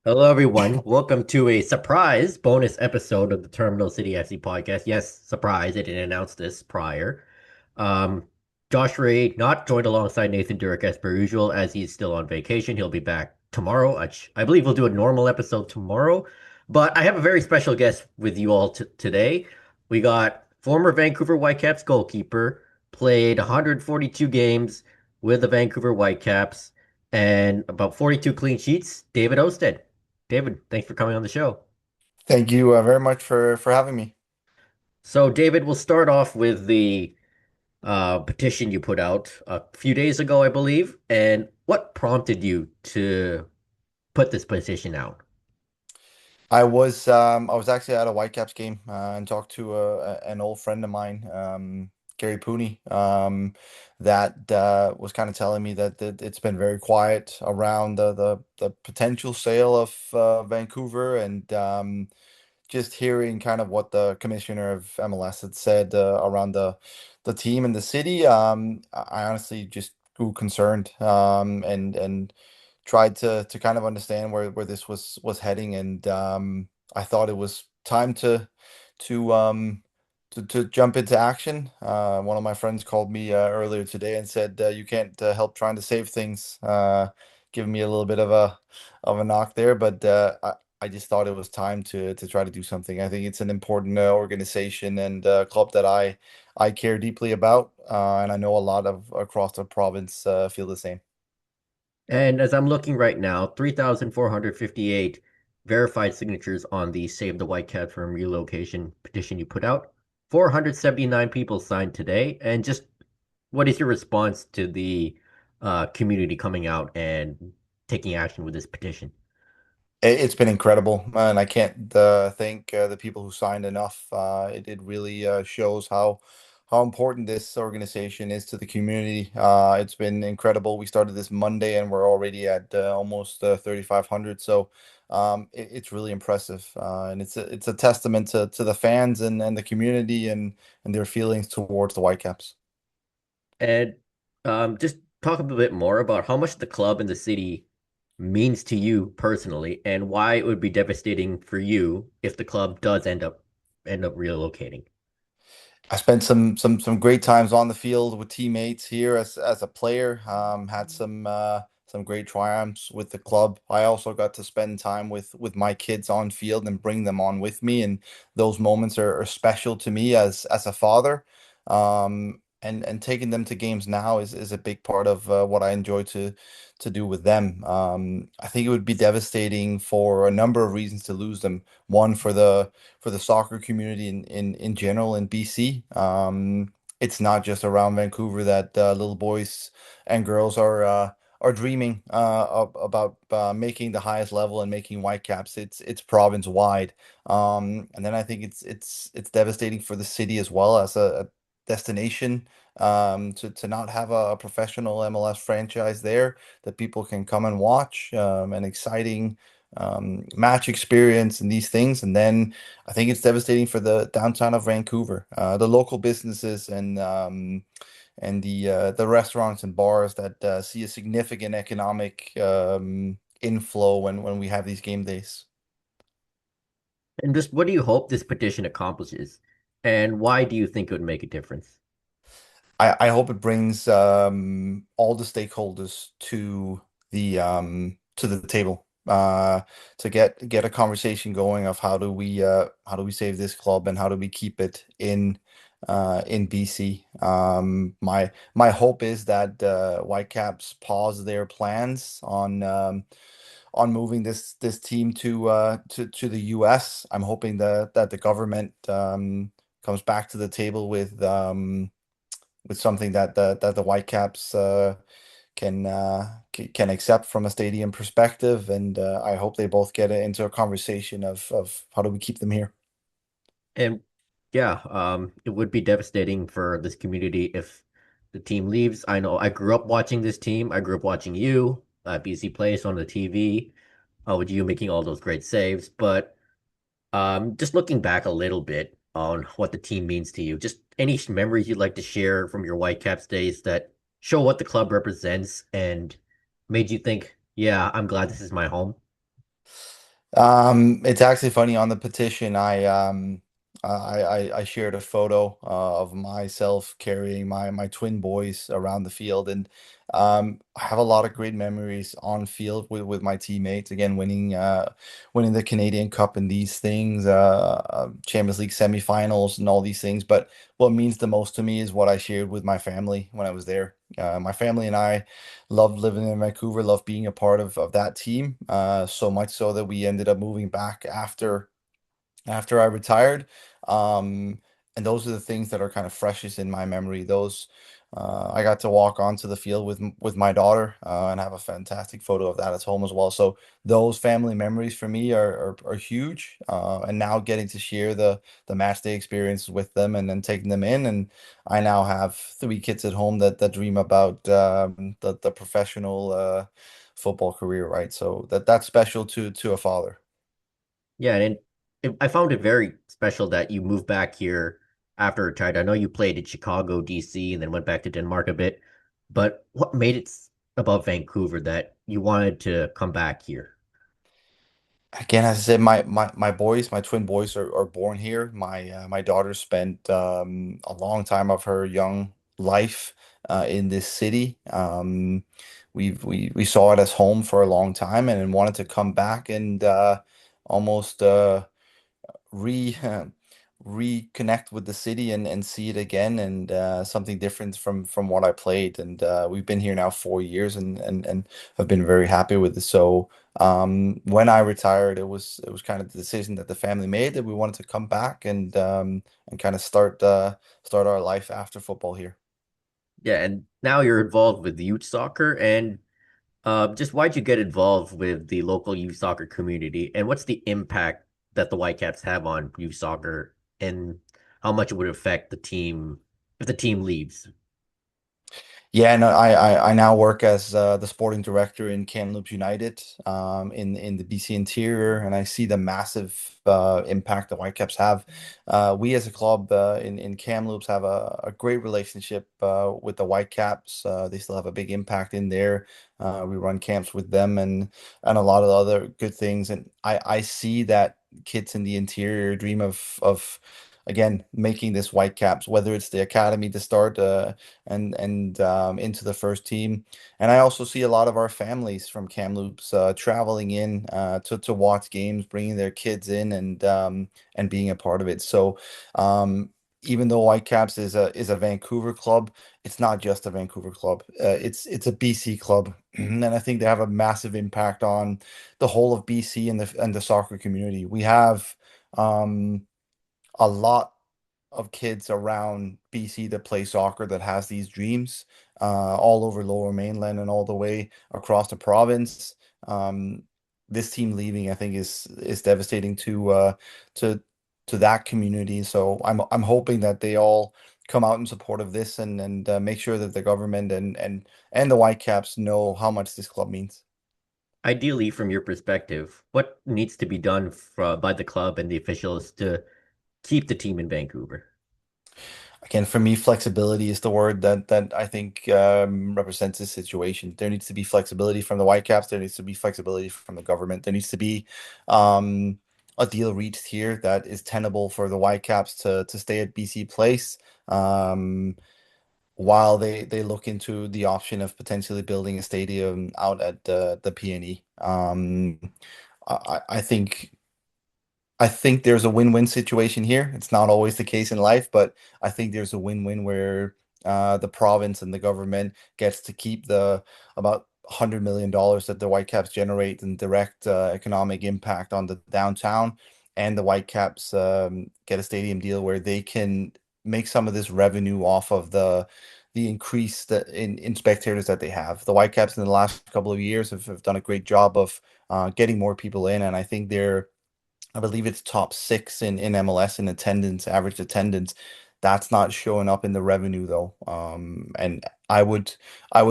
Hello, everyone. Welcome to a surprise bonus episode of the Terminal City FC podcast. Yes, surprise. I didn't announce this prior. Um, Josh Ray not joined alongside Nathan Durek as per usual, as he's still on vacation. He'll be back tomorrow. I believe we'll do a normal episode tomorrow. But I have a very special guest with you all today. We got former Vancouver Whitecaps goalkeeper, played 142 games with the Vancouver Whitecaps, and about 42 clean sheets, David Ousted. David, thanks for coming on the show. Thank you very much for having me. So, David, we'll start off with the petition you put out a few days ago, I believe. And what prompted you to put this petition out? I was actually at a Whitecaps game and talked to an old friend of mine, Gary Pooney, that was kind of telling me that it's been very quiet around the potential sale of Vancouver, and just hearing kind of what the commissioner of MLS had said around the team and the city. I honestly just grew concerned, and tried to kind of understand where this was heading, and I thought it was time to um to jump into action. One of my friends called me earlier today and said, you can't help trying to save things, giving me a little bit of a knock there, but I just thought it was time to try to do something. I think it's an important organization and club that I care deeply about, and I know a lot of across the province feel the same. And as I'm looking right now, 3,458 verified signatures on the Save the Whitecaps from Relocation petition you put out. 479 people signed today. And just what is your response to the community coming out and taking action with this petition? It's been incredible, and I can't thank the people who signed enough. It really shows how important this organization is to the community. It's been incredible. We started this Monday, and we're already at almost 3,500. So it's really impressive, and it's a testament to the fans and the community and their feelings towards the Whitecaps. And just talk a bit more about how much the club and the city means to you personally, and why it would be devastating for you if the club does end up relocating. I spent some great times on the field with teammates here as a player. Had some great triumphs with the club. I also got to spend time with my kids on field and bring them on with me, and those moments are special to me as a father. And taking them to games now is a big part of what I enjoy to do with them. I think it would be devastating for a number of reasons to lose them. One, for the soccer community in general in BC. It's not just around Vancouver that little boys and girls are dreaming about making the highest level and making Whitecaps. It's province wide, and then I think it's devastating for the city as well as a destination. To not have a professional MLS franchise there that people can come and watch, an exciting match experience and these things. And then I think it's devastating for the downtown of Vancouver, the local businesses and the restaurants and bars that see a significant economic inflow when we have these game days. And just what do you hope this petition accomplishes? And why do you think it would make a difference? I hope it brings all the stakeholders to the table, to get a conversation going of how do we save this club and how do we keep it in BC. My hope is that Whitecaps pause their plans on moving this team to the US. I'm hoping that the government comes back to the table with something that the Whitecaps can accept from a stadium perspective, and I hope they both get into a conversation of how do we keep them here. And yeah, it would be devastating for this community if the team leaves. I know I grew up watching this team. I grew up watching you, BC Place on the TV, with you making all those great saves. But just looking back a little bit on what the team means to you, just any memories you'd like to share from your Whitecaps days that show what the club represents and made you think, yeah, I'm glad this is my home. It's actually funny on the petition. I shared a photo of myself carrying my twin boys around the field, and I have a lot of great memories on field with my teammates. Again, winning the Canadian Cup and these things, Champions League semifinals and all these things. But what means the most to me is what I shared with my family when I was there. My family and I loved living in Vancouver, loved being a part of that team. So much so that we ended up moving back after I retired. Um, and those are the things that are kind of freshest in my memory. Those I got to walk onto the field with my daughter and have a fantastic photo of that at home as well. So those family memories for me are huge. And now getting to share the match day experience with them and then taking them in. And I now have three kids at home that dream about the professional football career, right? So that's special to a father. Yeah, and I found it very special that you moved back here after retired. I know you played in Chicago, DC, and then went back to Denmark a bit, but what made it about Vancouver that you wanted to come back here? Again, as I said, my boys, my twin boys are born here. My daughter spent a long time of her young life in this city. We saw it as home for a long time and then wanted to come back and almost re reconnect with the city and see it again and something different from what I played. And we've been here now 4 years and have been very happy with it. So when I retired, it was kind of the decision that the family made that we wanted to come back and kind of start our life after football here. Yeah, and now you're involved with youth soccer, and just why'd you get involved with the local youth soccer community, and what's the impact that the Whitecaps have on youth soccer, and how much it would affect the team if the team leaves? Yeah, no, I now work as the sporting director in Kamloops United in the BC Interior, and I see the massive impact the Whitecaps have. We as a club in Kamloops have a great relationship with the Whitecaps. They still have a big impact in there. We run camps with them and a lot of other good things, and I see that kids in the interior dream of again making this Whitecaps, whether it's the academy to start. And into the first team. And I also see a lot of our families from Kamloops traveling in to watch games, bringing their kids in and being a part of it. So even though Whitecaps is a Vancouver club, it's not just a Vancouver club. It's a BC club, and I think they have a massive impact on the whole of BC and the soccer community. We have um, a lot of kids around BC that play soccer that has these dreams all over Lower Mainland and all the way across the province. Um, this team leaving, I think, is devastating to to that community. So I'm hoping that they all come out in support of this and make sure that the government and the Whitecaps know how much this club means. Ideally, from your perspective, what needs to be done by the club and the officials to keep the team in Vancouver? Again, for me, flexibility is the word that I think represents this situation. There needs to be flexibility from the Whitecaps. There needs to be flexibility from the government. There needs to be um, a deal reached here that is tenable for the Whitecaps to stay at BC Place while they look into the option of potentially building a stadium out at the PNE. I think. I think there's a win-win situation here. It's not always the case in life, but I think there's a win-win where the province and the government gets to keep the about $100 million that the Whitecaps generate in direct economic impact on the downtown, and the Whitecaps get a stadium deal where they can make some of this revenue off of the increase that in spectators that they have. The Whitecaps in the last couple of years have done a great job of getting more people in, and I think I believe it's top six in MLS in attendance, average attendance. That's not showing up in the revenue though. And I would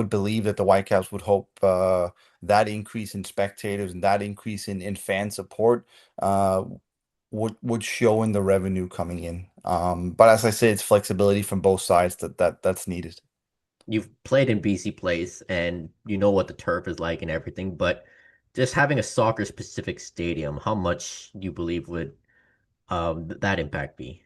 believe that the Whitecaps would hope that increase in spectators and that increase in fan support uh, would show in the revenue coming in. But as I say, it's flexibility from both sides that's needed. You've played in BC Place and you know what the turf is like and everything, but just having a soccer specific stadium, how much do you believe would that impact be?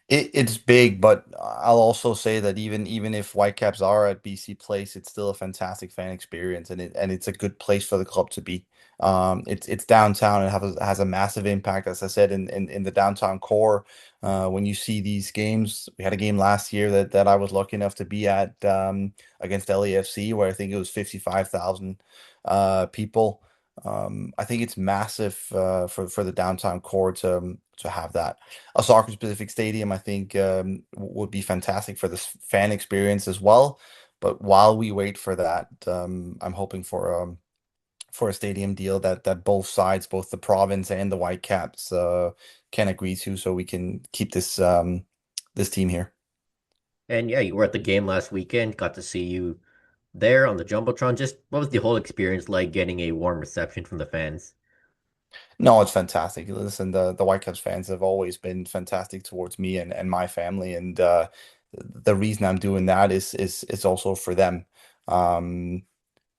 It's big, but I'll also say that even if Whitecaps are at BC Place, it's still a fantastic fan experience, and it's a good place for the club to be. It's downtown and has a massive impact, as I said, in the downtown core. When you see these games, we had a game last year that I was lucky enough to be at against LAFC, where I think it was 55,000 people. I think it's massive for the downtown core to have that. A soccer specific stadium, I think, would be fantastic for this fan experience as well. But while we wait for that, I'm hoping for a stadium deal that both sides, both the province and the Whitecaps, can agree to, so we can keep this team here. And yeah, you were at the game last weekend, got to see you there on the Jumbotron. Just what was the whole experience like getting a warm reception from the fans? No, it's fantastic. Listen, the Whitecaps fans have always been fantastic towards me and my family, and the reason I'm doing that is also for them. Um,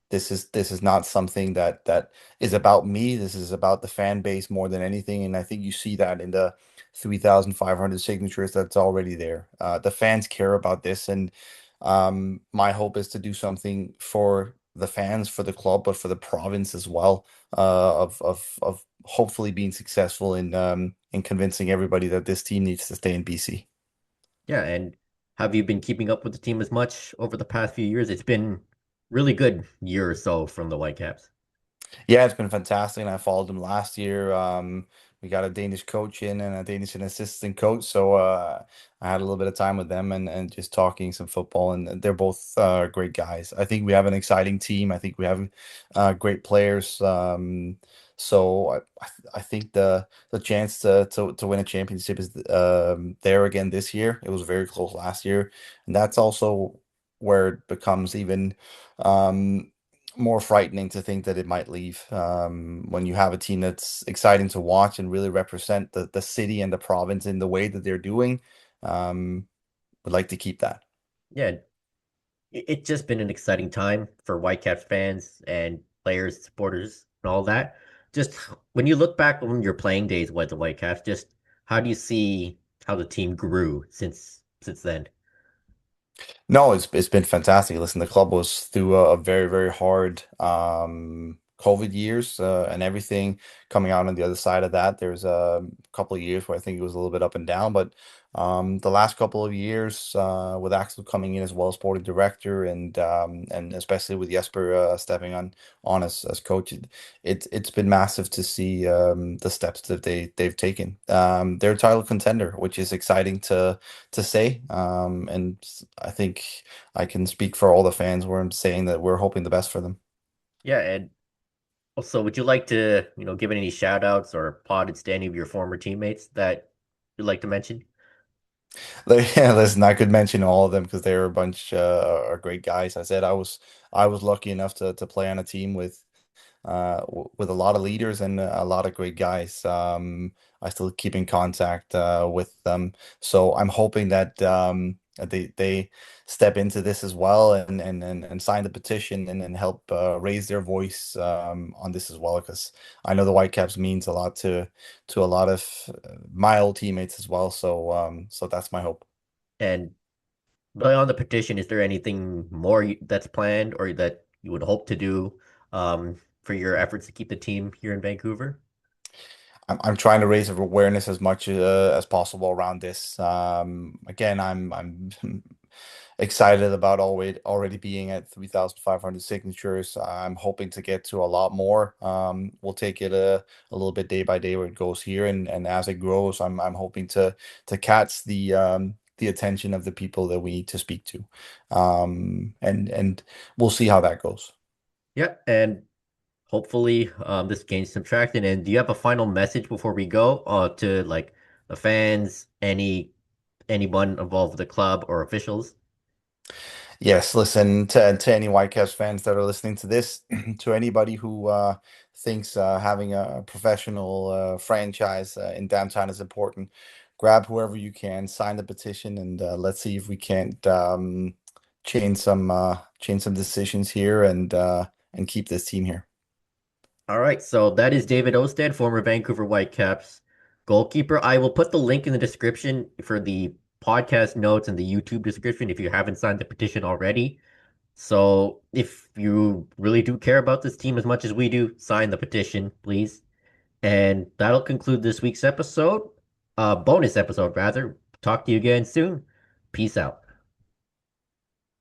this is not something that is about me. This is about the fan base more than anything, and I think you see that in the 3,500 signatures that's already there. The fans care about this, and my hope is to do something for the fans, for the club, but for the province as well. Of hopefully being successful in convincing everybody that this team needs to stay in BC. Yeah, and have you been keeping up with the team as much over the past few years? It's been really good year or so from the Whitecaps. Yeah, it's been fantastic, and I followed them last year. We got a Danish coach in and a Danish and assistant coach, so I had a little bit of time with them and just talking some football, and they're both great guys. I think we have an exciting team. I think we have great players. So I think the chance to win a championship is there again this year. It was very close last year, and that's also where it becomes even. Um, More frightening to think that it might leave when you have a team that's exciting to watch and really represent the city and the province in the way that they're doing. Um, would like to keep that. Yeah, it's just been an exciting time for Whitecaps fans and players, supporters, and all that. Just when you look back on your playing days with the Whitecaps, just how do you see how the team grew since then? No, it's been fantastic. Listen, the club was through a very, very hard COVID years and everything coming out on the other side of that. There's a couple of years where I think it was a little bit up and down, but the last couple of years with Axel coming in as well as sporting director and especially with Jesper stepping on as coach, it's been massive to see the steps that they've taken. They're a title contender, which is exciting to say. And I think I can speak for all the fans where I'm saying that we're hoping the best for them. Yeah, and also, would you like to, give any shout outs or plaudits to any of your former teammates that you'd like to mention? Yeah, listen, I could mention all of them because they're a bunch are great guys. I said I was lucky enough to play on a team with a lot of leaders and a lot of great guys. I still keep in contact with them, so I'm hoping that they step into this as well and sign the petition and help raise their voice on this as well, because I know the Whitecaps means a lot to a lot of my old teammates as well. So that's my hope. And but on the petition, is there anything more that's planned or that you would hope to do for your efforts to keep the team here in Vancouver? I'm trying to raise awareness as much as possible around this. Again, I'm excited about already being at 3,500 signatures. I'm hoping to get to a lot more. We'll take it a little bit day by day where it goes here, and as it grows, I'm hoping to catch the attention of the people that we need to speak to. And we'll see how that goes. Yeah, and hopefully this gains some traction. And do you have a final message before we go to like the fans, anyone involved with the club or officials? Yes, listen to any Whitecaps fans that are listening to this, to anybody who thinks having a professional franchise in downtown is important. Grab whoever you can, sign the petition, and let's see if we can't change some decisions here and keep this team here. All right, so that is David Ousted, former Vancouver Whitecaps goalkeeper. I will put the link in the description for the podcast notes and the YouTube description if you haven't signed the petition already. So if you really do care about this team as much as we do, sign the petition, please. And that'll conclude this week's episode, bonus episode rather. Talk to you again soon. Peace out.